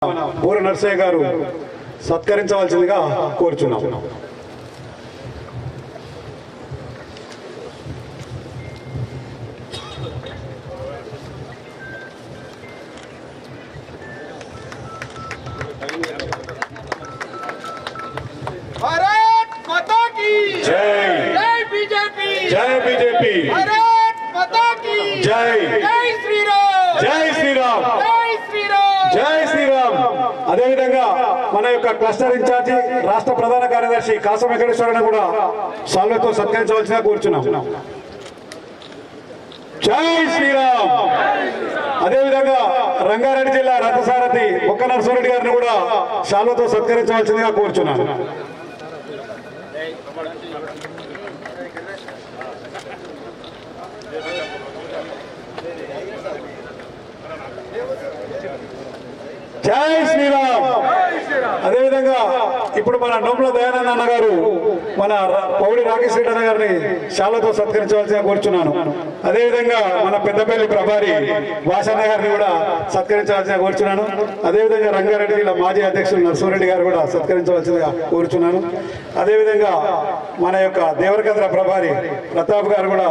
పూర నర్సయ్య గారు సత్కరించవలసిందిగా కోరుచున్నాం. भारत माता की जय जय बीजेपी जय बीजेपी भारत माता की जय जय श्री राम जय శ్రీరామ్ जय श्री राम జై శ్రీరామ్. అదేవిధంగా మన యొక్క క్లస్టర్ ఇన్ఛార్జి రాష్ట్ర ప్రధాన కార్యదర్శి కాసం వెంకటేశ్వరను కూడా సాల్వతో సత్కరించవలసిందిగా కోరుచున్నాం. జై శ్రీరామ్. అదేవిధంగా రంగారెడ్డి జిల్లా రథసారథి బొక్క నరసింహారెడ్డి గారిని కూడా సాల్వతో సత్కరించవలసిందిగా కోరుచున్నాను. జై శ్రీరామ్. అదేవిధంగా ఇప్పుడు మన నోముల దయానంద అన్న గారు మన పౌడి రాకేష్ రెడ్డి అన్న గారిని శాలతో సత్కరించవలసిందిగా కోరుచున్నాను. అదేవిధంగా మన పెద్దపల్లి ప్రభారి వాసన్న గారిని కూడా సత్కరించవలసిందిగా కోరుచున్నాను. అదేవిధంగా రంగారెడ్డి జిల్లా మాజీ అధ్యక్షులు నరసింహారెడ్డి గారు కూడా సత్కరించవలసిందిగా కోరుచున్నాను. అదేవిధంగా మన యొక్క దేవరకద్ర ప్రభారి ప్రతాప్ గారు కూడా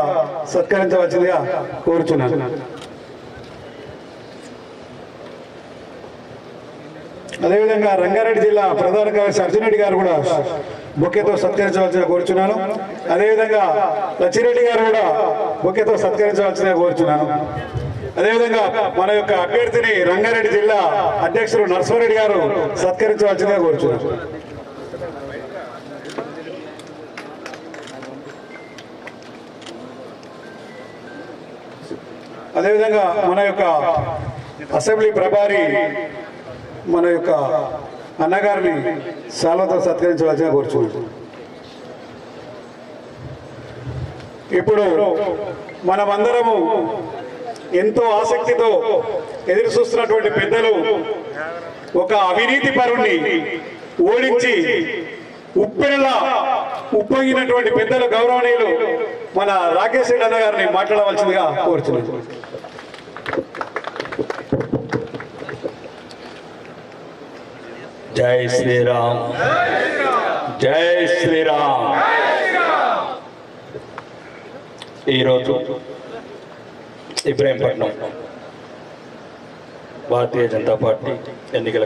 సత్కరించవలసిందిగా కోరుచున్నాను. అదేవిధంగా రంగారెడ్డి జిల్లా ప్రధాన కార్యదర్శి అర్జున్ రెడ్డి గారు కూడా బొకేతో సత్కరించవలసిందిగా కోరుచున్నాను. అదేవిధంగా లచ్చిరెడ్డి గారు కూడా బొకేతో సత్కరించవలసిందిగా కోరుచున్నాను. అదేవిధంగా మన యొక్క అభ్యర్థిని రంగారెడ్డి జిల్లా అధ్యక్షులు నరసింహారెడ్డి గారు సత్కరించవలసిందిగా కోరుచున్నాను. అదేవిధంగా మన యొక్క అసెంబ్లీ ప్రభారి మన యొక్క అన్నగారిని శాలతో సత్కరించవలసిందిగా కోరుచున్నాను. ఇప్పుడు మనమందరము ఎంతో ఆసక్తితో ఎదురు చూస్తున్నటువంటి పెద్దలు ఒక అవినీతి పరుణ్ణి ఓడించి ఉప్పెనలా ఉప్పొంగినటువంటి పెద్దలు గౌరవనీయులు మన రాకేష్ రెడ్డి అన్న గారిని మాట్లాడవలసిందిగా కోరుచున్నాను. జై శ్రీరామ్ జై శ్రీరామ్. ఈరోజు ఇబ్రాహీంపట్నం భారతీయ జనతా పార్టీ ఎన్నికల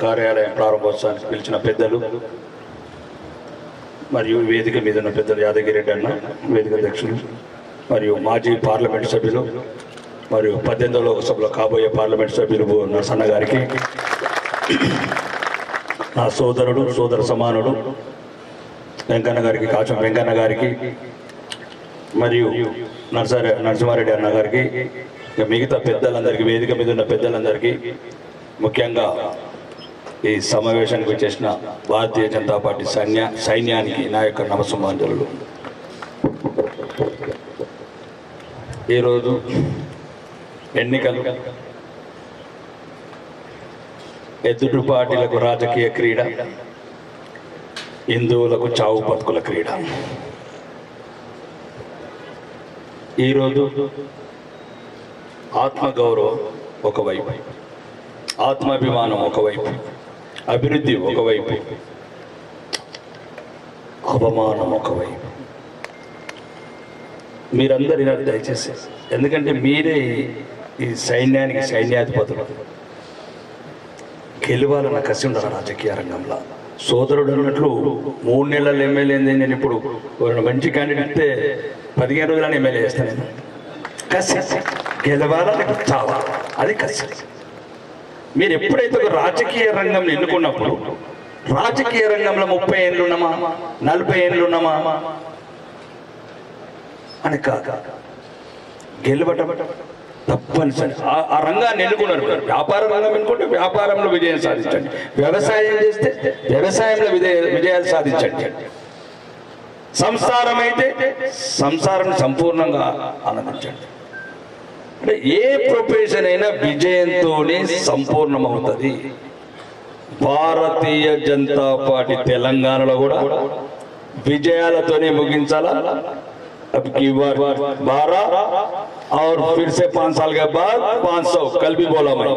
కార్యాలయం ప్రారంభోత్సవానికి పిలిచిన పెద్దలు మరియు వేదిక మీద ఉన్న పెద్దలు యాదగిరి రెడ్డి అన్న వేదిక అధ్యక్షులు మరియు మాజీ పార్లమెంట్ సభ్యులు మరియు 18వ లోకసభలో కాబోయే పార్లమెంట్ సభ్యులు నరసన్న గారికి, నా సోదరుడు సోదర సమానుడు వెంకన్న గారికి, కాచం వెంకన్న గారికి మరియు నరసింహారెడ్డి అన్న గారికి, మిగతా పెద్దలందరికీ, వేదిక మీద ఉన్న పెద్దలందరికీ, ముఖ్యంగా ఈ సమావేశానికి వచ్చేసిన భారతీయ జనతా పార్టీ సైన్యానికి నా యొక్క నమస్సుమాంజలు. ఈరోజు ఎన్నికలు ఎదుటి పార్టీలకు రాజకీయ క్రీడ, హిందువులకు చావు బతుకుల క్రీడ. ఈరోజు ఆత్మగౌరవం ఒకవైపు, ఆత్మాభిమానం ఒకవైపు, అభివృద్ధి ఒకవైపు, అవమానం ఒకవైపు. మీరందరూ ఇలా దయచేసి, ఎందుకంటే మీరే ఈ సైన్యానికి సైన్యాధిపతులు, గెలవాలన్న కసి ఉండాలి రాజకీయ రంగంలో. సోదరుడు అన్నట్లు 3 నెలలు ఎమ్మెల్యే అయింది. నేను ఇప్పుడు మంచి క్యాండిడేట్ ఇస్తే 15 రోజులని ఎమ్మెల్యే చేస్తాను. నేను కసి గెలవాలని చావాలి, అది కసి. మీరు ఎప్పుడైతే ఒక రాజకీయ రంగంలో ఎన్నుకున్నప్పుడు, రాజకీయ రంగంలో 30 ఏళ్ళు ఉన్నామా 40 ఏళ్ళు ఉన్నామా అని కాక గెలవటం తప్పనిసరి. ఆ రంగాన్ని ఎన్నుకున్నారు. వ్యాపార రంగం ఎన్నుకుంటే వ్యాపారంలో విజయం సాధించండి, వ్యవసాయం చేస్తే వ్యవసాయంలో విజయాలు సాధించండి, సంసారం అయితే సంసారం సంపూర్ణంగా ఆనందించండి. అంటే ఏ ప్రొఫెషన్ అయినా విజయంతోనే సంపూర్ణమవుతుంది. భారతీయ జనతా పార్టీ తెలంగాణలో కూడా విజయాలతోనే ముగించాలా. अब की बार 12 और फिर से 5 साल के बाद 500 कल भी बोला मैं।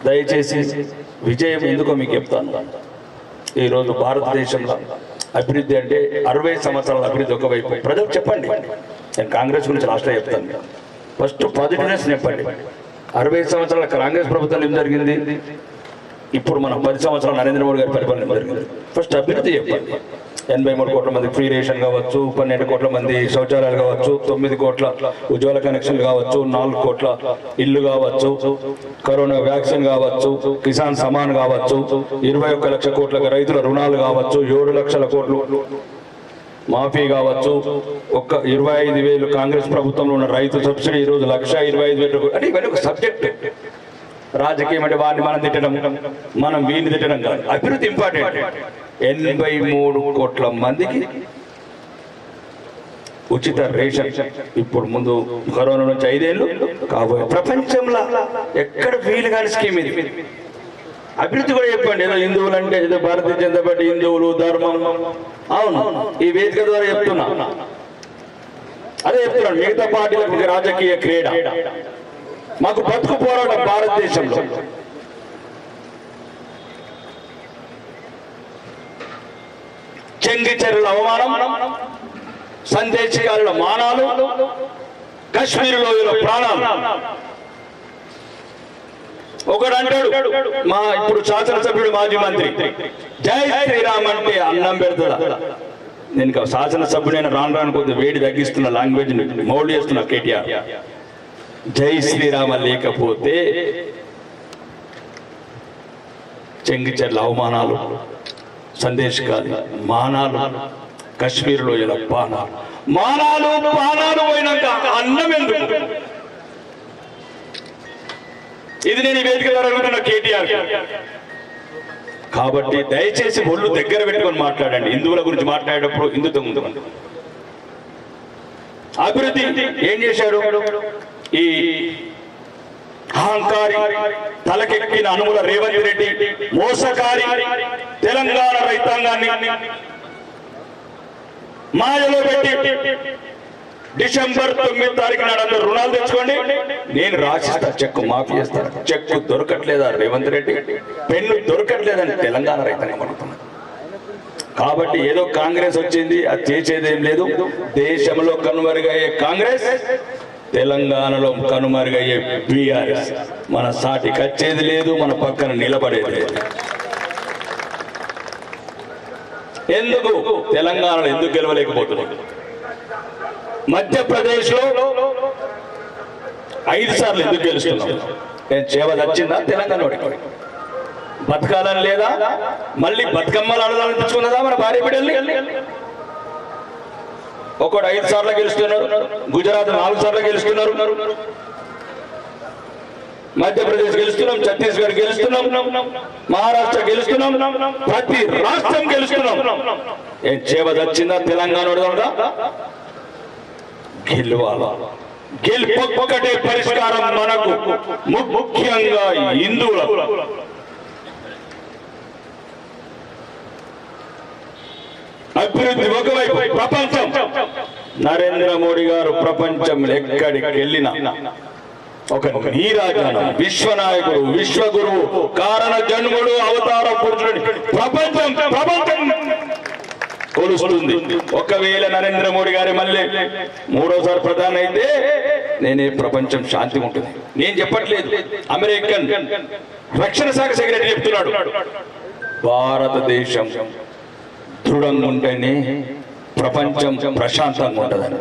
దయచేసి విజయం ఎందుకో మీకు చెప్తాను. ఈరోజు భారతదేశంలో అభివృద్ధి అంటే 60 సంవత్సరాల అభివృద్ధి ఒకవైపు. ప్రజలకు చెప్పండి, నేను కాంగ్రెస్ గురించి లాస్ట్లో చెప్తాను. ఫస్ట్ పాజిటివ్నెస్ చెప్పండి. 60 సంవత్సరాల కాంగ్రెస్ ప్రభుత్వం ఏం జరిగింది, ఇప్పుడు మనం 10 సంవత్సరాలు నరేంద్ర మోడీ గారి పరిపాలన ఏం జరిగింది. ఫస్ట్ అభివృద్ధి చెప్పండి. 83 కోట్ల మంది ఫ్రీ రేషన్ కావచ్చు, 12 కోట్ల మంది శౌచాలయాలు కావచ్చు, 9 కోట్ల ఉజ్వల కనెక్షన్లు కావచ్చు, 4 కోట్ల ఇల్లు కావచ్చు, కరోనా వ్యాక్సిన్ కావచ్చు, కిసాన్ సమాన్ కావచ్చు, 21 లక్షల కోట్ల రైతుల రుణాలు కావచ్చు, 7 లక్షల కోట్లు మాఫీ కావచ్చు, ఒక్క 25,000 కాంగ్రెస్ ప్రభుత్వంలో ఉన్న రైతు సబ్సిడీ ఈరోజు 1,25,000 అంటే ఇవన్నీ ఒక సబ్జెక్ట్. రాజకీయం అంటే వారిని మనం తిట్టడం, మనం వీరిని తిట్టడం కాదు. అభివృద్ధి ఇంపార్టెంట్. 83 కోట్ల మందికి ఉచిత రేషన్. ఇప్పుడు ముందు కరోనా నుంచి 5 ఏళ్ళు కాబోయే ప్రపంచంలో ఎక్కడ వీలు కాని స్కీమ్ ఇది. అభివృద్ధి కూడా చెప్పండి. ఏదో హిందువులు అంటే ఏదో భారతీయ జనతా పార్టీ హిందువులు ధర్మం. అవును, ఈ వేదిక ద్వారా చెప్తున్నా, అదే చెప్తున్నాను. మిగతా పార్టీలకు రాజకీయ క్రీడ, మాకు బతుకు పోరాటం భారతదేశంలో. చెంగిచెర్ల అవమానం, సందేశకారుల మానాలు, కశ్మీర్ లోయలో ప్రాణాలు. ఒకడు అంటాడు, మా ఇప్పుడు శాసనసభ్యుడు మాజీ మంత్రి, జై శ్రీరామ్ అంటే అన్నం పెడతాడా? నేను శాసనసభ్యుడైన రాను కొద్ది వేడి తగ్గిస్తున్న లాంగ్వేజ్ మౌల్డ్ చేస్తున్నా కేటీఆర్. జై శ్రీరామ లేకపోతే చెంగిచెర్ల అవమానాలు, సందేశకాలు, మానాలు, కశ్మీర్ లోయల పానాలు, మానాలు పానాలు పోయినాక అన్నం ఎందుకు? ఇది నేను వేదిక అడుగుతున్న కేటీఆర్. కాబట్టి దయచేసి ఒళ్ళు దగ్గర పెట్టుకొని మాట్లాడండి. హిందువుల గురించి మాట్లాడేటప్పుడు హిందుత్వం ఉంది. అభివృద్ధి ఏం చేశాడు? ఈ అహంకారి తలకెక్కిన అనుముల రేవంత్ రెడ్డి మోసకారి తెలంగాణ రైతాంగాన్ని మాయలో పెట్టి డిసెంబర్ 9 తారీఖు నాడు అందరూ రుణాలు తెచ్చుకోండి, నేను రాసిస్తా, చెక్కు మాఫీ చేస్తాను. చెక్కు దొరకట్లేదా రేవంత్ రెడ్డి? పెన్ను దొరకట్లేదని తెలంగాణ రైతాంగం అడుగుతున్నారు. కాబట్టి ఏదో కాంగ్రెస్ వచ్చింది, అది చేసేదేం లేదు. దేశంలో కనుమరుగయ్యే కాంగ్రెస్, తెలంగాణలో కనుమరుగయ్యే బీఆర్ఎస్. మన సాటికి వచ్చేది లేదు, మన పక్కన నిలబడేది లేదు. ఎందుకు తెలంగాణలో ఎందుకు గెలవలేకపోతున్నాం? మధ్యప్రదేశ్ లో 5 సార్లు ఎందుకు గెలుస్తున్నాం? నేను చేవ వచ్చిందా తెలంగాణ? బతకాలని లేదా? మళ్ళీ బతుకమ్మలు ఆడాలనిపించుకున్నదా మన భార్య బిడ్డల్ని? ఒకడు 5 సార్లు గెలుస్తున్నారు, గుజరాత్ 4 సార్లు గెలుస్తున్నారు, మధ్యప్రదేశ్ గెలుస్తున్నాం, ఛత్తీస్గఢ్ గెలుస్తున్నాం, మహారాష్ట్ర గెలుస్తున్నాం, ప్రతి రాష్ట్రం గెలుస్తున్నాం. ఏం చేవ వచ్చిందా తెలంగాణ? గెలవాల. గెలుపొక్కటే పరిష్కారం మనకు, ముఖ్యంగా హిందువుల. అభివృద్ధి ఒకవైపు, ప్రపంచం. నరేంద్ర మోడీ గారు ప్రపంచంలో ఎక్కడికి వెళ్ళినా ఒక నీరాజనం, విశ్వనాయకుడు, విశ్వగురువు, కారణ జన్ముడు, అవతార పురుషుడు ప్రపంచం కొలుస్తుంది. ఒకవేళ నరేంద్ర మోడీ గారి మళ్ళీ 3వసారి ప్రధాని అయితే నేనే ప్రపంచం శాంతి ఉంటుంది. నేను చెప్పట్లేదు, అమెరికన్ రక్షణ శాఖ సెక్రటరీ చెప్తున్నాడు. భారతదేశం దృఢంగా ఉంటేనే ప్రపంచం ప్రశాంతంగా ఉంటుందని.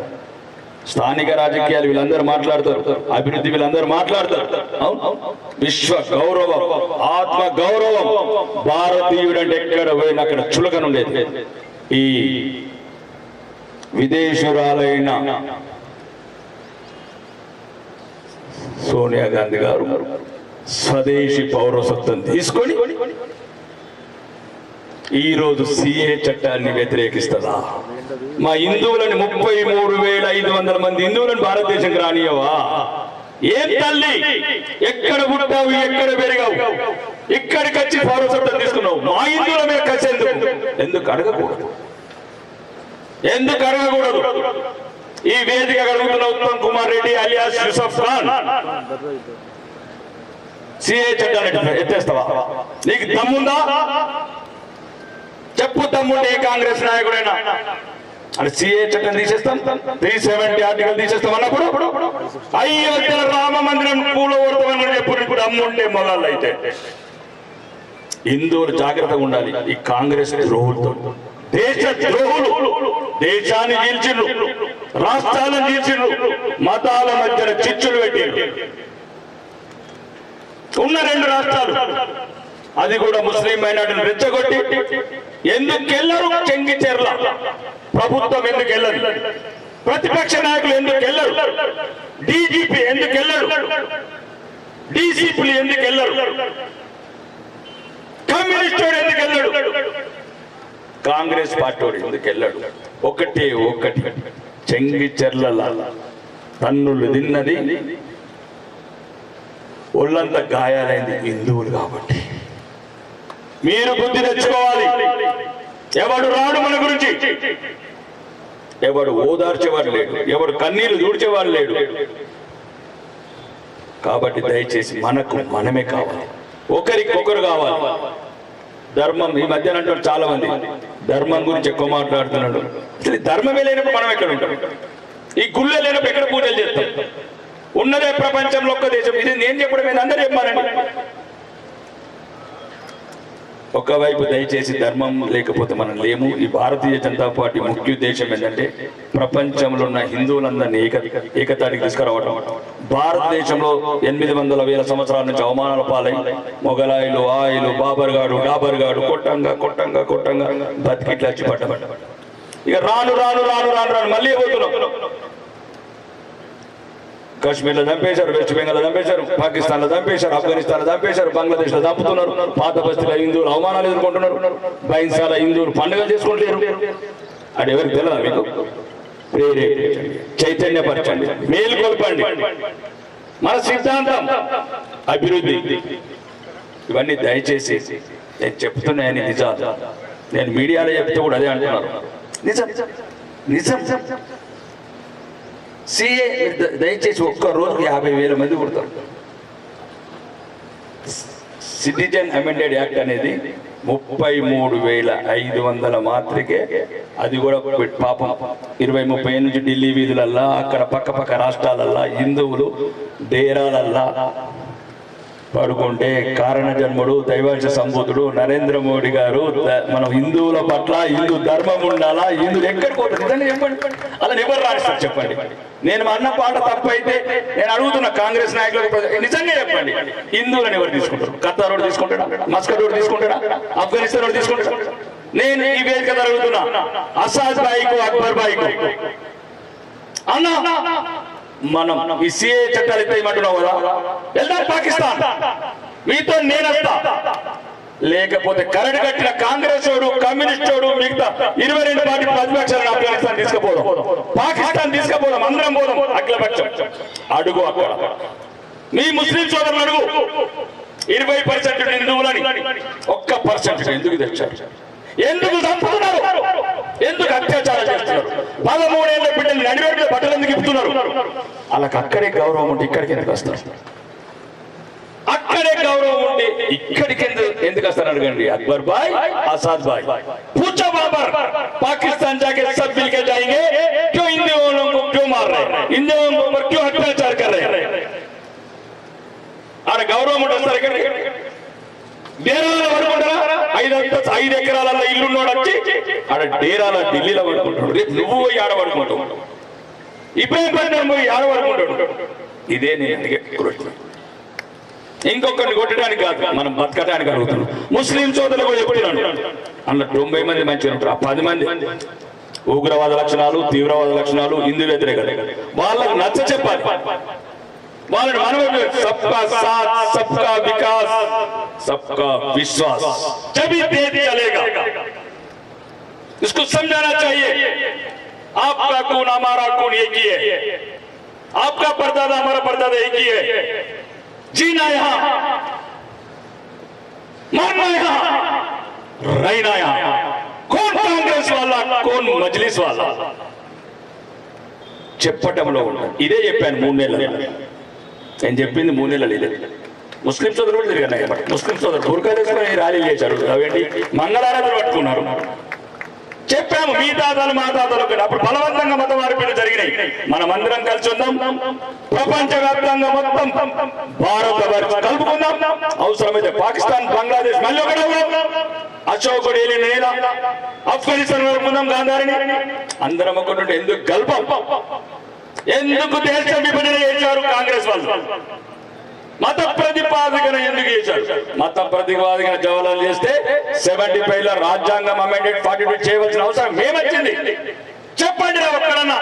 స్థానిక రాజకీయాలు వీళ్ళందరూ మాట్లాడతారు, అభివృద్ధి వీళ్ళందరూ మాట్లాడతారు. విశ్వ గౌరవం, ఆత్మ గౌరవం. భారతీయుడు అంటే ఎక్కడ పోయినా అక్కడ చులకనుండేది. ఈ విదేశీయురాలైన సోనియా గాంధీ గారు స్వదేశీ పౌరసత్వం తీసుకొని ఈ రోజు సిఏ చట్టాన్ని వ్యతిరేకిస్తుందా? మా హిందువులని 33,500 మంది హిందువులను భారతదేశంకి రానియవా? ఏం తల్లి, ఎక్కడ పుట్టావు, ఎక్కడ పెరిగావు, ఇక్కడికి వచ్చి పౌరసత్వం తీసుకున్నావు? మా హిందువుల మీద కసి ఎందుకు అడగకూడదు? ఎందుకు అడగకూడదు? ఈ వేదిక అడుగుతున్న ఉత్తమ్ కుమార్ రెడ్డి అలియాస్ యూసఫ్ ఖాన్ సిఏ చట్టాన్ని ఎత్తేస్తావా? నీకు దమ్ముందా? చెప్పు దమ్ముంటే ఏ కాంగ్రెస్ నాయకుడైనా అని సిఏ చట్టం తీసేస్తాం, 370 ఆర్టికల్ తీసేస్తాం అన్నప్పుడు అయోధ్య రామ మందిరం కూలగొడతామని చెప్పు దమ్ముంటే మొగాళ్ళు అయితే. హిందువులు జాగ్రత్తగా ఉండాలి ఈ కాంగ్రెస్ ద్రోహులతో. దేశ ద్రోహులు దేశాన్ని చీల్చిండ్రు, రాష్ట్రాలను చీల్చిండ్రు, మతాల మధ్యన చిచ్చులు పెట్టిండ్రు. ఉన్న 2 రాష్ట్రాలు అది కూడా ముస్లిం మైనార్టీని రెచ్చగొట్టి ఎందుకెళ్ళరు? చెంగిచెర్ల ప్రభుత్వం ఎందుకు వెళ్ళదు? ప్రతిపక్ష నాయకులు ఎందుకు వెళ్ళరు? డీజీపీ ఎందుకు వెళ్ళరు? డీసీపీలు ఎందుకు వెళ్ళరు? కమ్యూనిస్ట్ ఎందుకు వెళ్ళాడు? కాంగ్రెస్ పార్టీ ఎందుకు వెళ్ళాడు? ఒకటి చెంగిచెర్ల తన్నులు తిన్నది, ఒళ్ళంతా గాయాలైంది హిందువులు కాబట్టి. మీరు బుద్ధి తెచ్చుకోవాలి. ఎవడు రాడు మన గురించి, ఎవడు ఓదార్చేవాడు లేడు, ఎవడు కన్నీళ్లు దూడ్చేవాడు లేడు. కాబట్టి దయచేసి మనకు మనమే కావాలి, ఒకరికొకరు కావాలి. ధర్మం ఈ మధ్యన అంటారు చాలా మంది, ధర్మం గురించి ఎక్కువ మాట్లాడుతున్నాడు. అసలు ధర్మమే లేనప్పుడు మనం ఎక్కడ ఉంటాం? ఈ గుళ్ళ లేనప్పుడు ఎక్కడ పూజలు చేస్తాం? ఉన్నదే ప్రపంచంలో ఒక్క దేశం. ఇది నేను చెప్పడం అందరూ చెప్పానండి. ఒకవైపు దయచేసి ధర్మం లేకపోతే మనం లేము. ఈ భారతీయ జనతా పార్టీ ముఖ్య ఉద్దేశం ఏంటంటే ప్రపంచంలో ఉన్న హిందువులందరినీ ఏకతాటికి తీసుకురావడం. భారతదేశంలో 800,000 సంవత్సరాల నుంచి అవమానాల పాలై మొగలాయిలు, ఆయిలు, డాబర్ గాడు కొట్టంగా బతికిట్లా వచ్చి పడ్డ. ఇక రాను మళ్ళీ పోతున్నాం. కాశ్మీర్లో చంపేశారు, వెస్ట్ బెంగాల్లో చంపేశారు, పాకిస్తాన్లో చంపేశారు, ఆఫ్ఘనిస్తాన్లో చంపేశారు, బంగ్లాదేశ్లో చంపుతున్నారు, పాత బస్తీలో హిందువులు అవమానాలు ఎదుర్కొంటున్నారు, బైన్సాల హిందువులు పండుగలు చేసుకుంటారు. అది ఎవరికి తెలియదా? మీకు ప్రేరేపించండి, చైతన్యపరచండి, మేలుకొల్పండి. మన సిద్ధాంతం అభివృద్ధి. ఇవన్నీ దయచేసి నేను చెప్తున్నాయని నిజాలు. నేను మీడియాలో చెప్తే కూడా అదే అంటున్నారు. నిజం. సిఏ దయచేసి ఒక్క రోజుకి 50,000 మంది పుడతారు. సిటిజన్ అమెండెడ్ యాక్ట్ అనేది 33,500 మాత్రకే. అది కూడా పాపం 20-30 ఏళ్ళ నుంచి ఢిల్లీ వీధులల్లా, అక్కడ పక్క రాష్ట్రాలల్లా హిందువులు డేరాలల్లా పడుకుంటే కారణ జన్ముడు దైవాంశ సంబూతుడు నరేంద్ర మోడీ గారు మనం హిందువుల పట్ల హిందూ ధర్మం ఉండాలా, హిందువులు ఎక్కడికి పోతారు? నిజంగా చెప్పండి, అలా ఎవరు రాస్తారు చెప్పండి. నేను అన్న పాట తప్పు అయితే నేను అడుగుతున్నా కాంగ్రెస్ నాయకులకు, నిజంగా చెప్పండి, హిందువులను ఎవరు తీసుకుంటారు? ఖతార్ వాడు తీసుకుంటాడా? మస్కట్ వాడు తీసుకుంటాడా? ఆఫ్ఘనిస్తాన్ వాడు తీసుకుంటాడా? నేను ఈ వేదిక అడుగుతున్నా, అసాద్ బాయికు, అక్బర్ బాయికు అన్నా, మనం ఈ సిఏ చట్టాలు ఎత్తేయమంటున్నావు కదా, వెళ్దాం పాకిస్తాన్, మీతో నేనస్తా. లేకపోతే కరడు కట్టిన కాంగ్రెస్ వాడు, కమ్యూనిస్ట్ వాడు, మిగతా 22 పార్టీ ప్రతిపక్షాలను ఆఫ్ఘనిస్తాన్ తీసుకుపోదాం, పాకిస్తాన్ తీసుకుపోదాం, అందరం పోదాం అఖిలపక్షం. అడుగు అక్కడ మీ ముస్లిం సోదరులు అడుగు. 20% హిందువులని 1% ఎందుకు తెచ్చారు? ఎందుకు చంపుతున్నారు? ఎందుకు అత్యాచారం చేస్తున్నారు? 13 ఏళ్ల బిడ్డలు నడివేడిలో బట్టలు ఎందుకు ఇప్పుతున్నారు? వాళ్ళకి అక్కడే గౌరవం ఉంటే ఇక్కడికి ఎందుకు వస్తారు? అక్కడే గౌరవం ఉంటే ఇక్కడికి ఎందుకు వస్తారు అడగండి. అక్బర్ భాయ్, आजाद भाई, पूछो बाबर, पाकिस्तान जाके सब मिल के जाएंगे, क्यों हिंदुओं को क्यों मार रहे हैं, हिंदुओं को पर क्यों अत्याचार कर रहे हैं? आड़ गौरव वస్తారు ఇక్కడ డేరాల పడుకుంటారా? 5 ఎకరాల ఇల్లు వచ్చి ఆడ డేరాల ఢిల్లీలో పడుకుంటాడు. రేపు నువ్వు పోయి ఆడ పడుకుంటావు, ఇబ్రాహీంపట్నం పోయి ఆడ పడుకుంటాడు. ఇదే నేను ఇంకొకరిని కొట్టడానికి కాదు, మనం బతకడానికి అడుగుతున్నాం. ముస్లిం సోదరులు కూడా చెప్తున్నాను, అన్న 90 మంది మంచిగా ఉంటారు, 10 మంది ఉగ్రవాద లక్షణాలు, తీవ్రవాద లక్షణాలు, హిందూ వ్యతిరేకత, వాళ్ళకు నచ్చ చెప్పాలి. వాళ్ళని మనం సబ్కా సాత్, సబ్కా వికాస్, సబ్కా విశ్వాस तभी देश चलेगा. इसको समझाना चाहिए. आपका खून हमारा खून एक ही है, आपका परदादा हमारा परदादा एक ही है. जीना यहाँ, मरना यहाँ, रहना यहाँ. कौन कांग्रेस वाला, कौन मजलिस वाला? చెప్పటంలో ఇదే చెప్పాను. 3 నెలలు నేను చెప్పింది 3 నెలలు ఇదే. ముస్లిం సోదరులు కూడా తిరిగినాయి. ముస్లిం సోదరులు బుర్కాలు వేసుకొని ర్యాలీలు చేశారు. అవేంటి మంగళారాధనలు పట్టుకున్నారు. చెప్పాము మీ తాతలు మా తాతలు అప్పుడు బలవంతంగా మత మార్పిడి జరిగినాయి. మనమందరం కలిసి ఉందాం, ప్రపంచవ్యాప్తంగా మొత్తం భారత కలుపుకుందాం. అవసరమైతే పాకిస్తాన్, బంగ్లాదేశ్ మళ్ళీ ఒకటి అశోకుడు ఏలిన నేల ఆఫ్ఘనిస్తాన్ కలుపుకుందాం, గాంధారిని అందరం ఒకటి. ఎందుకు గల్పం? ఎందుకు దేశం విభజన చేశారు కాంగ్రెస్ వాళ్ళు? మత ప్రతిపాదికన ఎందుకు చేశారు? మత ప్రతిపాదికన జవహర్లాల్ చేస్తే 75 లో రాజ్యాంగం అమెండెడ్ 42 చేయవలసిన అవసరం మేమొచ్చింది. చెప్పండి ఒక్కడన్నా,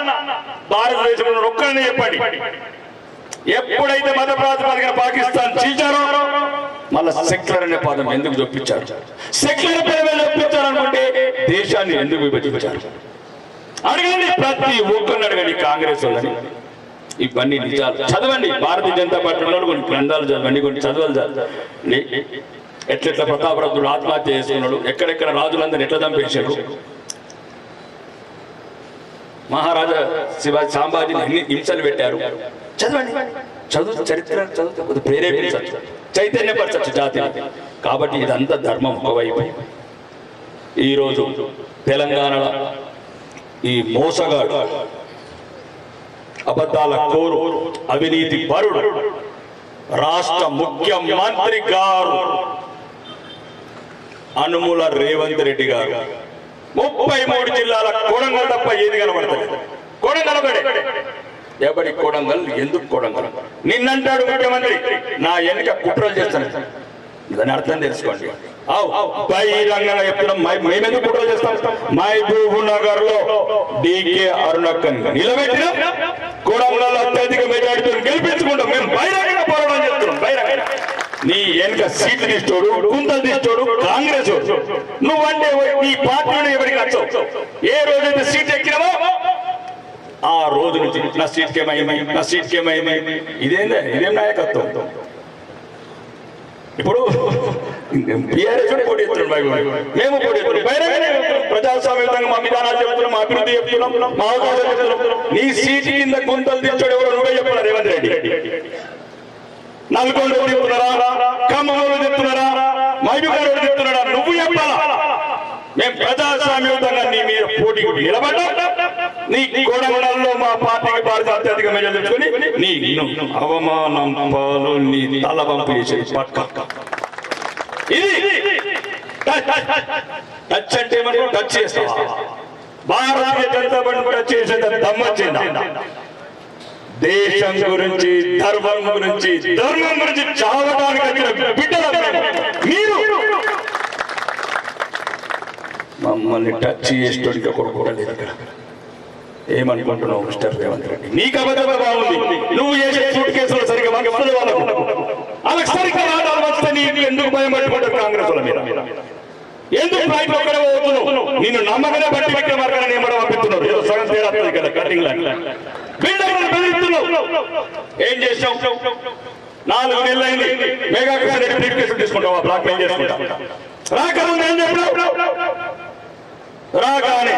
భారతదేశంలో ఒక్కడన్నా చెప్పండి. ఎప్పుడైతే మత ప్రాతిపదికన పాకిస్తాన్ చీచారో మళ్ళా సెక్యులర్ అనే పదం ఎందుకు చొప్పించారు? సెక్యులర్ పేరు చొప్పించారు అనుకుంటే దేశాన్ని ఎందుకు విభజించారు? అడగండి, ప్రతి ఒక్కరిని అడగండి కాంగ్రెస్ వాళ్ళని. ఇవన్నీ నిజాలు. చదవండి, భారతీయ జనతా పార్టీలో కొన్ని గ్రంథాలు చదవండి, కొన్ని చదవాలి చదవండి. ఎట్లెట్లా ప్రతాపరుద్రుడు ఆత్మహత్య చేసుకున్నాడు, ఎక్కడెక్కడ రాజులందరూ ఎట్లా చంపేశాడు, మహారాజా శివాజీ సాంబాజీని ఎన్ని హింసలు పెట్టారు. చదవండి, చదువు చరిత్ర చదువుతూ ప్రేరేపించచ్చు, చైతన్యపరచచ్చు జాతిని. కాబట్టి ఇదంతా ధర్మం ఒకవైపు. ఈరోజు తెలంగాణలో ఈ మోసగాడు, అబద్ధాల కోరు, అవినీతి పరుడు రాష్ట్ర ముఖ్యమంత్రి గారు అనుముల రేవంత్ రెడ్డి గారు 33 జిల్లాల కొడంగల్ తప్ప ఏది కనబడతలేదు. కొడంగల్ ఒకటే. ఎవడి కొడంగల్? ఎందుకు కొడంగల్? నిన్నంటాడు ముఖ్యమంత్రి నా ఎన్నిక కుట్రలు చేస్తాను. దాని అర్థం తెలుసుకోండి. బహిరంగంగా చెప్తున్నాం, మేమెందుకు కుట్రలు చేస్తాం? మహబూబ్ నగర్ లో డీకే అరుణక్కని నిలబెట్టిన కొడంగల్ అత్యధిక మెజార్టీతో గెలిపించుకుంటాం. మేము బహిరంగంగా పోరాటం చేస్తున్నాం. బహిరంగంగా నీ వెనుక సీట్లు తీసుకోడు, కుంతలు తీసుకోడు కాంగ్రెస్. నువ్వంటే నీ పార్టీలో ఎవరికి నచ్చవు. ఏ రోజైతే సీట్ ఎక్కినావో ఆ రోజు నుంచి నా సీట్కి ఏమైంది, నా సీట్కి ఏమైంది. ఇదేం నాయకత్వం? ఇప్పుడు బీఆర్ఎస్ పోటీ చేస్తున్నాం, మేము పోటీ చేస్తున్నాం. ప్రజాస్వామ్యంగా మా విధానాలు చెప్తున్నాం, మా అభివృద్ధి చెప్తున్నాం, మా అవకాశాలు చెప్తున్నాం. నీ సీటు కింద గుంతలు తెచ్చాడు ఎవరు? నువ్వే చెప్పాలి రేవంత్ రెడ్డి. నల్గొండ చెప్తున్నారా, ఖమ్మంలో చెప్తున్నారా, మహబూబ్నగర్ చెప్తున్నారా? నువ్వు చెప్పాలా? మేము ప్రజాస్వామ్యంగా నీ మీద పోటీకి నిలబడ్డా, నీ కొడంగల్లో మా పార్టీకి భారత అత్యధిక మెజార్టీ తెచ్చుకొని నీ అవమానం పాలు నీ తల పంపు చేసేది పక్క. ఇది టచ్ అంటే ఏమన్నా టచ్ చేస్తావా? భారతీయ జనతా పార్టీ టచ్ చేసేది దమ్మొచ్చిందా? దేశం గురించి, ధర్మం గురించి చావడానికి వచ్చిన బిడ్డలు మీరు మమ్మల్ని టచ్ చేసేటోడికి కూడా లేదు ఇక్కడ. ఏమనుకుంటున్నావు మిస్టర్ రేవంత్ రెడ్డి? నీకు అబద్ధమే బాగుంది. నువ్వు చేసే సూట్ కేసులు సరిగ్గా వాళ్ళకి సరిగ్గా రావడాలు వస్తే నీకు ఎందుకు భయం పట్టుకుంటారు కాంగ్రెస్ వాళ్ళ మీద? ఎందుకు బయట ఒక్కడే పోతున్నావు? నిన్ను నమ్మకనే బట్టి పెట్టే మార్గాన్ని ఏమో పంపిస్తున్నారు. ఏదో సగం తేడా కదా కటింగ్ బిల్డర్లను బెదిరిస్తున్నావు. ఏం చేసావు? 4 నెలలు అయింది. మెగా కృష్ణ రెడ్డి బ్రీఫ్ కేసులు తీసుకుంటావా? బ్లాక్ మెయిల్ చేసుకుంటా. రాకముందు ఏం చెప్పినావు? రాగానే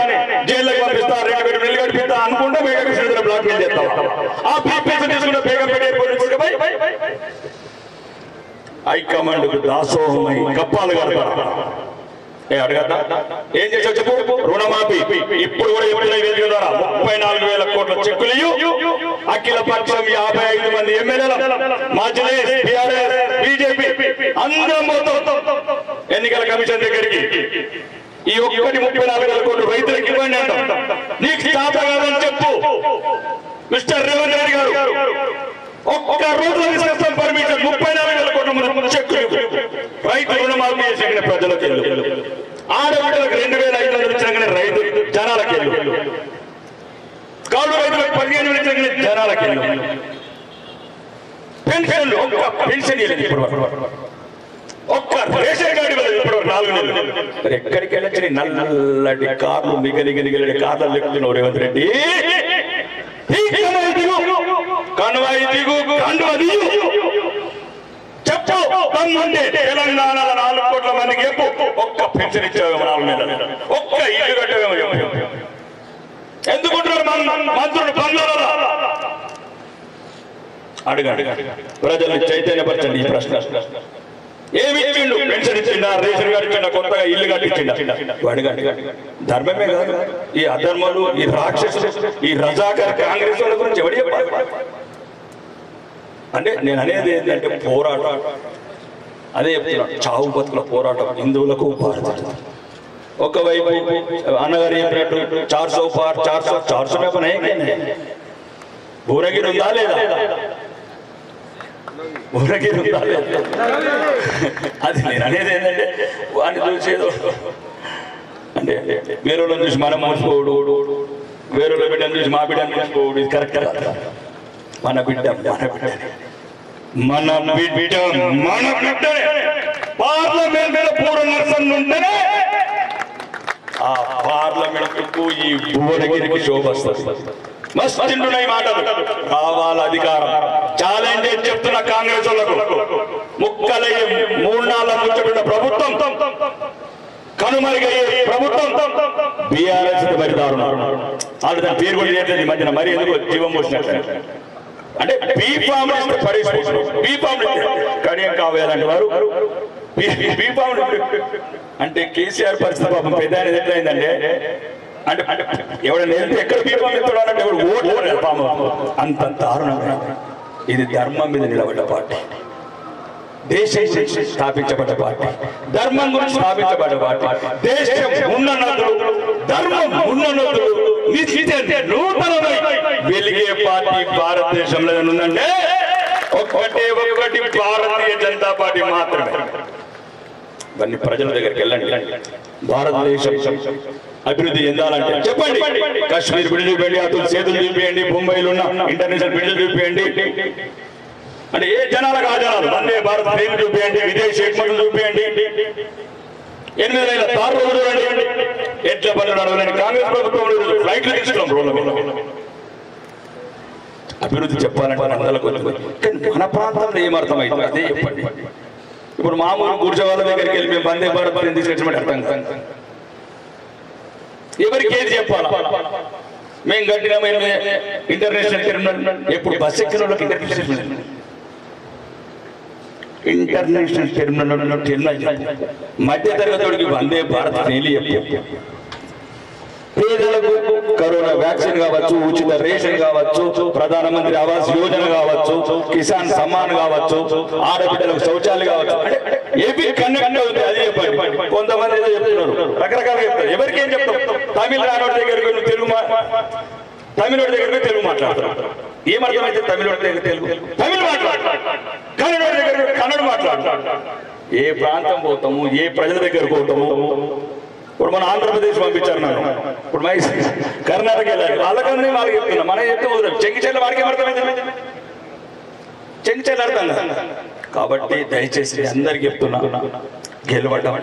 జైల్లోకి పంపిస్తా, 2 నెలలు గడిపిస్తా అనుకుంటా mega Krishna Reddy blackmail చేస్తావా? ఆ బ్రీఫ్ కేసులు తీసుకుంటే బేగంపేట హైకమాండ్ దాసోహమై కప్పాలు కడతారా? అడగదా? ఏం చేసావు చెప్పు? రుణమాఫీ ఇప్పుడు కూడా ఎప్పుడైనా వేదిక ద్వారా 34,000 కోట్ల చెక్కులు అఖిల పక్షం 55 మంది ఎమ్మెల్యేలు, మజ్లిస్, టిఆర్ఎస్, బీజేపీ అందరం ఎన్నికల కమిషన్ దగ్గరికి ఈ ఒక్కటి 34,000 కోట్లు రైతులకు ఇవ్వండి అంటాం. నీకు చేత కాదని చెప్పు మిస్టర్ రేవంత్ రెడ్డి గారు. ఒక్క రోజులో తీసుకొస్తాం పర్మిషన్. 34,000 కోట్ల చెక్కులు రైతు రుణమాఫీ చేసిన ప్రజలకు ఆడబిడ్డలకు 2,500 ఇచ్చినా రైతు జనాలకి కౌలు రైతులకు 15,000 ఇచ్చినా జనాలకి పెన్షన్ ఒక్క పెన్షన్ ఇప్పుడు ఒక్క రేషన్ కార్డు ఇప్పుడు 4 నెలలు. ఎక్కడికి వెళ్ళి నల్లటి కార్లు మిగలిగిన కార్లు ఎక్కుతున్నావు రేవంత్ రెడ్డి. కనువాయి దిగు, కండువ దిగు. చెప్పు తమ్ముంటే తెలంగాణలో 4 కోట్ల మందికి చెప్పు. ఒక్క పెన్షన్ ఇచ్చావేమో 4 నెలలు, ఒక్క ఇల్లు కట్టవేమో చెప్పు. ఎందుకుంటున్నారు మంత్రులు బంగ్లాలో? అడగండి, ప్రజల్ని చైతన్యపరచండి. ఈ ప్రశ్న ఏమి ఇచ్చిండు? పెన్షన్ ఇచ్చిండా, రేషన్ కార్డు ఇచ్చిండా, కొత్తగా ఇల్లు కట్టించిండా? అడగండి. ధర్మమే కాదు ఈ అధర్మాలు, ఈ రాక్షసులు, ఈ రజాకర్ కాంగ్రెస్ వాళ్ళ గురించి ఎవరు చెప్పాలి? అంటే నేను అనేది ఏంటంటే పోరాటం, అదే చెప్తున్నాను, చావు బతుకుల పోరాటం హిందువులకు భారతీయులకు. ఒకవైపు అన్నగారు చెప్పినట్టు 400 పార్ 400 में बनाएंगे భువనగిరి ఉందా లేదా? భువనగిరి ఉందా లేదా? అది నేను అనేది ఏంటంటే వాడిని చూసేదో అంటే వేరే వాళ్ళని చూసి మనం మోసుకోడు, వేరే వాళ్ళ బిడ్డను చూసి మా బిడ్డను మోసుకోడు. ఇది కరెక్ట్ కాదు. మన బిడ్డ పార్లమెంట్ మీద పూర్వ నర్సన్ ఉంటేనే ఆ పార్లమెంట్ ఈ భువనగిరికి శోభ వస్తుంది. మస్తుంటున్నాయి మాటలు. కావాల అధికారం ఛాలెంజ్ చెప్తున్న కాంగ్రెస్ వాళ్ళకు. ముక్కలయ్యే 3 నాళ్ళ ముచ్చటున్న ప్రభుత్వం, కనుమరుగయ్యే ప్రభుత్వం బీఆర్ఎస్ మరి దారుణం. వాళ్ళు దాని పేరు కూడా లేదు ఈ మధ్యన. మరి ఎందుకు జీవం పోసినట్టు అంటే బీఫామ్ బీఫామ్ కడియం కావాలంటే వారు బీఫామ్ అంటే కేసీఆర్ పరిస్థితి పాపం పెద్ద ఎట్లయిందంటే అంటే ఎవడైనా వెళ్తే ఎక్కడ బీఫామ్ ఇస్తాడు అంటే ఎవరు ఓటు పాపం అంత దారుణంగా. ఇది ధర్మం మీద నిలబడ్డ పార్టీ, దేశం స్థాపించబడ్డ పార్టీ, ధర్మం గురించి స్థాపించబడ్డ పార్టీ, దేశం ఉన్నతులు, ధర్మం ఉన్నతులు నూతనమై వెలిగే పార్టీ భారతదేశంలో ఉందంటే ఒక్కటి భారతీయ జనతా పార్టీ మాత్రమే. ఇవన్నీ ప్రజల దగ్గరికి వెళ్ళండి. భారతదేశం అభివృద్ధి చెందాలంటే చెప్పండి, కాశ్మీర్ బిడ్డలు చూపించండి, అతను సేతులు చూపించండి, ముంబైలో ఉన్న ఇంటర్నేషనల్ బిడ్డలు చూపించండి. అంటే ఏ జనాలకు ఆ జనాలు వందే భారత్ ట్రైన్ చూపించండి, విదేశీ ఎగుమతులు చూపించండి, 8 నెలల తారు చూడండి, ఎట్ల పనులు నడవలేని కాంగ్రెస్ ప్రభుత్వం ఫ్లైట్లు తీసుకున్నాం రోడ్ల మీద. అభివృద్ధి చెప్పాలంటే అందరికి మన ప్రాంతంలో ఏమర్థమైంది అదే చెప్పండి. ఇప్పుడు మామూలు గుర్జవాళ్ళ దగ్గరికి వెళ్ళి మేము వందే భారత్ ట్రైన్ తీసుకొచ్చినట్టు అర్థం కాదు. ఎవరికి ఏది చెప్పాలా? మేము కట్టిన ఇంటర్నేషనల్ టెర్మినల్, ఎప్పుడు బస్ ఎక్కిన వాళ్ళకి ఇంటర్నేషనల్ టెర్మినల్ మధ్య తరగతికి వందే భారత్ రైలు పేదలకు కరోనా వ్యాక్సిన్ కావచ్చు, ఉచిత రేషన్ కావచ్చు, ప్రధానమంత్రి ఆవాస్ యోజన కావచ్చు, కిసాన్ సమ్మాన్ కావచ్చు, ఆడబిడ్డలకు శౌచాలయం కావచ్చు. అంటే ఏపీ కన్నెక్ట్ అవుతుంది. అది చెప్పండి. కొంతమంది ఏదో చెప్తున్నారు, రకరకాలుగా చెప్తారు. ఎవరికేం చెప్తాం? తమిళనాడు దగ్గరికి తెలుగు తమిళనాడు దగ్గరికి తెలుగు మాట్లాడతారు. ఏమర్థమైతే తమిళనాడు దగ్గర తెలుగు తమిళ మాట్లాడతారు, కన్నడ దగ్గర కన్నడ మాట్లాడతారు. ఏ ప్రాంతం పోతాము, ఏ ప్రజల దగ్గరకు పోతాము. ఇప్పుడు మన ఆంధ్రప్రదేశ్ పంపించారు నన్ను, ఇప్పుడు మై కర్ణాటక వెళ్ళాలి, వాళ్ళకన్నీ వాళ్ళకి చెప్తున్నా. మనం చెప్తే చెంగిచెల్ల వాడికి ఏమర్థమైంది? చెంగిచెల్ల అర్థం కదా. కాబట్టి దయచేసి అందరికి చెప్తున్నా, గెలవడం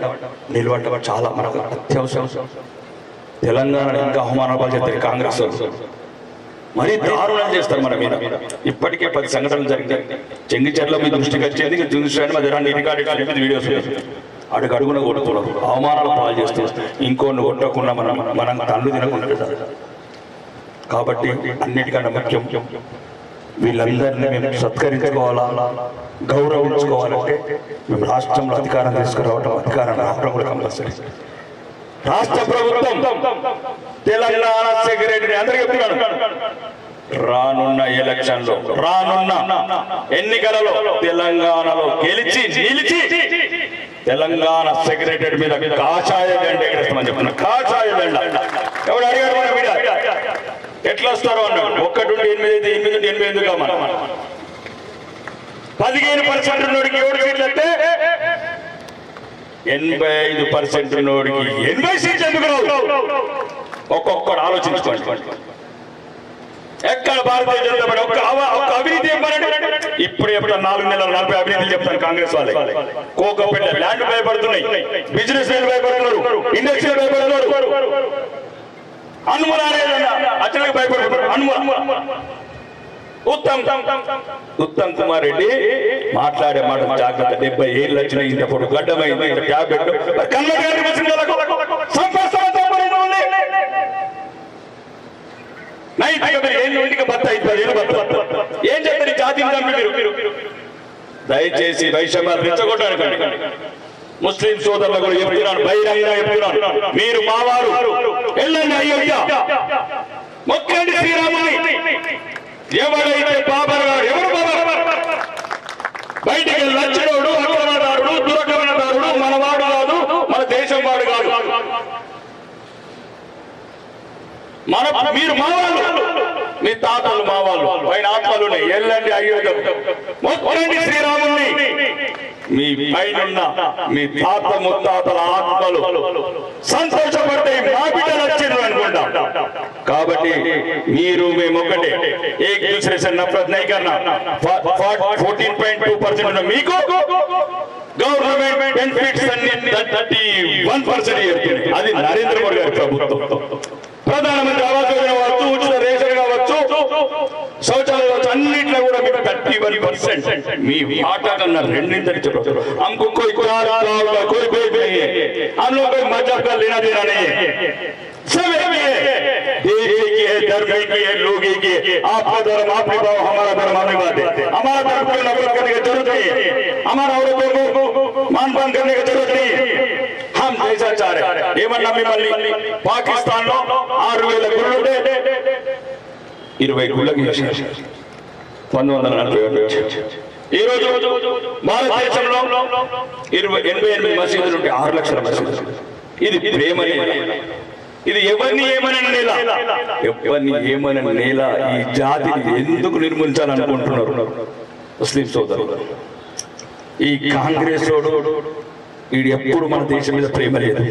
నిలవడం చాలా మనకు అత్యవసరం. తెలంగాణ ఇంకా అవమానాలు చేస్తారు కాంగ్రెస్ మరీ దారుణం చేస్తారు మన మీద. ఇప్పటికే 10 సంఘటనలు జరిగినాయి. చెంగిచెర్ల మీ దృష్టికి వచ్చేది చూసాను. మా దగ్గర రికార్డు వీడియోస్ అడుగడుగున కొడుతున్నారు, అవమానాలు పాలు చేస్తున్నారు. ఇంకోళ్ళు కొట్టకుండా మనం కళ్ళు తినకుండా. కాబట్టి అన్నిటికన్నా ముఖ్యం వీళ్ళందరినీ మేము సత్కరించుకోవాలా, గౌరవించుకోవాలంటే మేము రాష్ట్రంలో అధికారం తీసుకురావటం, అధికారం రావడం కూడా కంపల్సరీ. రాష్ట్ర ప్రభుత్వం తెలంగాణ సెక్రటరీ అందరికీ చెప్తున్నాను, రానున్న ఎలక్షన్లో రానున్న ఎన్నికలలో తెలంగాణలో గెలిచి నిలిచి తెలంగాణ సెక్రటరీ మీద కాషాయ జెండా ఎగరేస్తామని చెప్తున్నా. కాషాయ జెండా ఎవడు అడిగారు? మన మీద ఎట్లా వస్తారో అన్నాడు. 1 నుండి 8 అయితే 8 నుండి 8 ఎందుకు మన 15% నోడికి ఎవరు సీట్లు అంటే 85% నోడికి 80 సీట్లు ఎందుకు రావు? ఒక్కొక్కడు ఆలోచించుకోండి. ఎక్కడ భారతీయ జనతా పార్టీ ఒక్క అవినీతి చెప్పారంటే ఇప్పుడు ఎప్పుడు 4 నెలల 40 అవినీతి చెప్తాను కాంగ్రెస్ వాళ్ళే. కోకపెట్ట ల్యాండ్ భయపడుతున్నాయి, బిజినెస్ భయపడుతున్నారు, ఇండస్ట్రీలు భయపడుతున్నారు, అచ్చలకు భయపడుతున్నారు. ఉత్తమ్ కుమార్ రెడ్డి మాట్లాడే మాట జాగ్రత్త. 70 ఏళ్ళు వచ్చిన ఇంత పొడు గడ్డమైంది, ట్యాబ్లెట్ నైతిక ఏంటికి భర్త 10 ఏళ్ళు భర్త ఏం చెప్తారు ఈ జాతిని చంపి మీరు దయచేసి వైషమ్యాలు రెచ్చగొట్టడానికి ముస్లిం సోదరులు కూడా చెప్తున్నాను, బహిరంగంగా చెప్తున్నాను, మీరు మావారు వెళ్ళండి అయ్యయ్యా మొక్కండి శ్రీరాముని. ఎవరైతే బాబర్ గారు ఎవరు బాబర్ బయటికి లచ్చినోడు అక్రమదారుడు దురక్రమణదారుడు మనవాడు కాదు, మన దేశం వాడు కాదు, మీరు మావాళ్ళు, మీ తాతలు మావాళ్ళు, పైన ఆత్మలు వెళ్ళండి అయ్యో మొక్కండి శ్రీరాముని. మీ పైన మీ తాత ముత్తాతల ఆత్మలు సంతోషపడితే మా బిడ్డలు వచ్చారు అనుకుంటా. కాబట్టి మీరు మేము ఒకటే ఏక్ దూసరే సే నఫరత్ నహీ కర్నా. 14.2% మీకు గవర్నమెంట్ బెనిఫిట్స్ అన్ని 31% ఇస్తుంది. అది నరేంద్ర మోడీ గారి ప్రభుత్వం. ప్రధానమంత్రి ఆవాస్ యోజన కావచ్చు, ఉచిత రేషన్ కావచ్చు, శౌచాలయం కావచ్చు, అన్నింటిలో కూడా మీకు 31%. మీ వాటా కన్నా రెండింతలు చెప్పారు. हमको कोई कोई हम लोग कोई मजहब का लेना देना नहीं है, सब एक है, देश की है, धर्म की है, लोग की है. आपका धर्म आप निभाओ, हमारा धर्म हम निभाते. हमारा धर्म को नफरत करने की जरूरत नहीं है, हमारा औरतों को मान पान करने की जरूरत नहीं है. हम जैसा चाह रहे ఏమన్నా మిమ్మల్ని పాకిస్తాన్ లో 6000 గుళ్ళు 20 గుళ్ళకి 1940 ఈ రోజు భారతదేశంలో 88 మసీదులు ఉంటే 6 లక్షల మసీదులు. ఇది ప్రేమ నేల, ఇది ఎవరిని ఏమని నేల, ఎవరిని ఏమని నేల. ఈ జాతిని ఎందుకు నిర్మూలించాలనుకుంటున్నారు ముస్లిం సోదరులు? ఈ కాంగ్రెస్ వీడు ఎప్పుడు మన దేశం మీద ప్రేమ లేదు.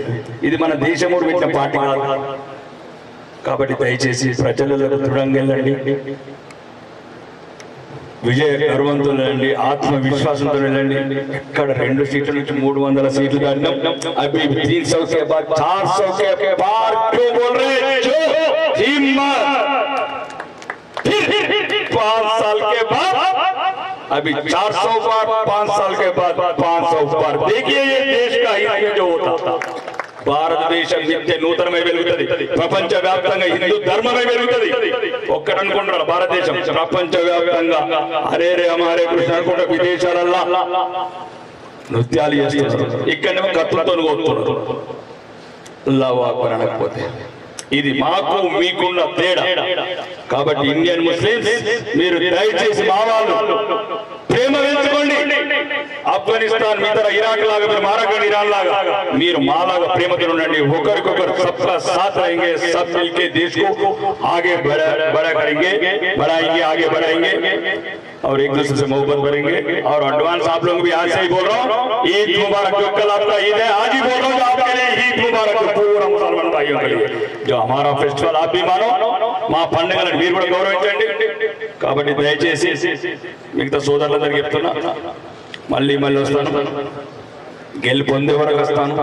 ఇది మన దేశము పెట్టిన పార్టీ కాదు. కాబట్టి దయచేసి ప్రజలలో దృఢంగా వెళ్ళండి, విజయ గర్వంతో వెళ్ళండి, ఆత్మవిశ్వాసంతో వెళ్ళండి. ఎక్కడ 2 సీట్ల నుంచి 300 సీట్లు దాటినాం. అభి 300 के बाद 400 के पार क्यों बोल रहे हैं? जो हिम्मत फिर 5 साल के बाद अभी 400 पार, 5 साल के बाद 500 पार. देखिए ये देश का हित जो होता, భారతదేశం నిత్య నూతనమై వెలుగుతుంది. ప్రపంచ వ్యాప్తంగా హిందూ ధర్మమై వెలుగుతుంది. ఒక్కటనుకుంటారు భారతదేశం ప్రపంచ వ్యాప్తంగా హరే రే హరే కృష్ణ అనుకుంటే విదేశాలల్లా నృత్యాలు చేస్తున్నారు, ఇక్కడేమో కత్తులతో కొడుతున్నారు. అల్లాహు అక్బర్ అనకపోతే ఇది మాకు మీకున్న తేడా. కాబట్టి ఇండియన్ ముస్లిమ్స్ మీరు దయచేసి మా వాళ్ళు ప్రేమ పెంచుకోండి. ఆఫ్ఘనిస్తాన్ మిగతా ఇరాక్ లాగా మీరు మారకండి, ఇరాన్ లాగా మీరు మాలాగా ప్రేమతో ఉండండి. ఒకరికొకరు सबका साथ रहेंगे, सब मिलके देश को आगे बड़ा करेंगे, बढ़ाएंगे, आगे बढ़ाएंगे और एक दूसरे से मोहब्बत करेंगे. और एडवांस आप लोग भी आज से ही बोल रहा हूँ, ईद मुबारक. जो कल आपका ईद है, आज ही बोल रहा हूँ आपके लिए ईद मुबारक. पूरा मुसलमान भाइयों के लिए जो हमारा फेस्टिवल आप भी मानो, మా పండుగలను మీరు కూడా గౌరవించండి. కాబట్టి దయచేసి మిగతా సోదరులందరికీ చెప్తున్నా, మళ్ళీ వస్తాను, గెలుపొందే వరకు వస్తాను,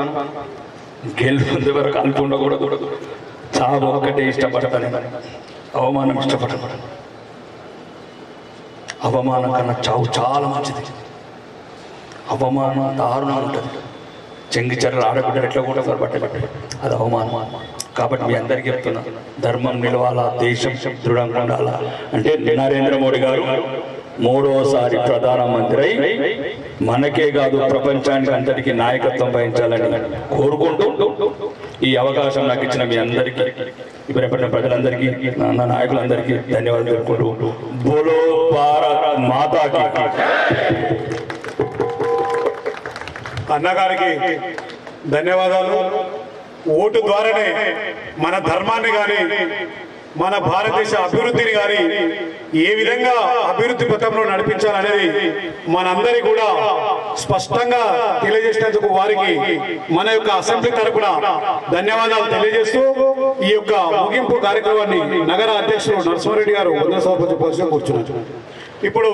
గెలుపొందే వరకు అనుకుండా కూడా చావు ఒక్కటే ఇష్టపడతాను, అవమానం ఇష్టపడతాను. అవమానం కన్నా చావు చాలా మంచిది. అవమానం దారుణం ఉంటుంది. చెంగిచెర్ల ఆడబిడ్డలు ఎట్లా కూడా పట్టబట్టారు, అది అవమానం. కాబట్టి మీ అందరికీ చెప్తున్నా, ధర్మం నిలవాలా, దేశం దృఢంగా ఉండాలా. అంటే నరేంద్ర మోడీ గారు 3వసారి ప్రధానమంత్రి అయి మనకే కాదు ప్రపంచానికి అందరికీ నాయకత్వం వహించాలని కోరుకుంటూ ఈ అవకాశం నాకు ఇచ్చిన మీ అందరికీ, ఇప్పుడు ప్రజలందరికీ, నా నాయకులందరికీ ధన్యవాదాలు తెలుపుకుంటూ బోలో భారత్ మాతాకి. అన్నగారికి ధన్యవాదాలు. ఓటు ద్వారానే మన ధర్మాన్ని కానీ మన భారతదేశ అభివృద్ధిని కానీ ఏ విధంగా అభివృద్ధి పథంలో నడిపించాలనేది మనందరి కూడా స్పష్టంగా తెలియజేసినందుకు వారికి మన యొక్క అసెంబ్లీ తరపున ధన్యవాదాలు తెలియజేస్తూ ఈ యొక్క ముగింపు కార్యక్రమాన్ని నగర అధ్యక్షుడు నరసింహారెడ్డి గారు వందన సభ కూర్చున్నారు. ఇప్పుడు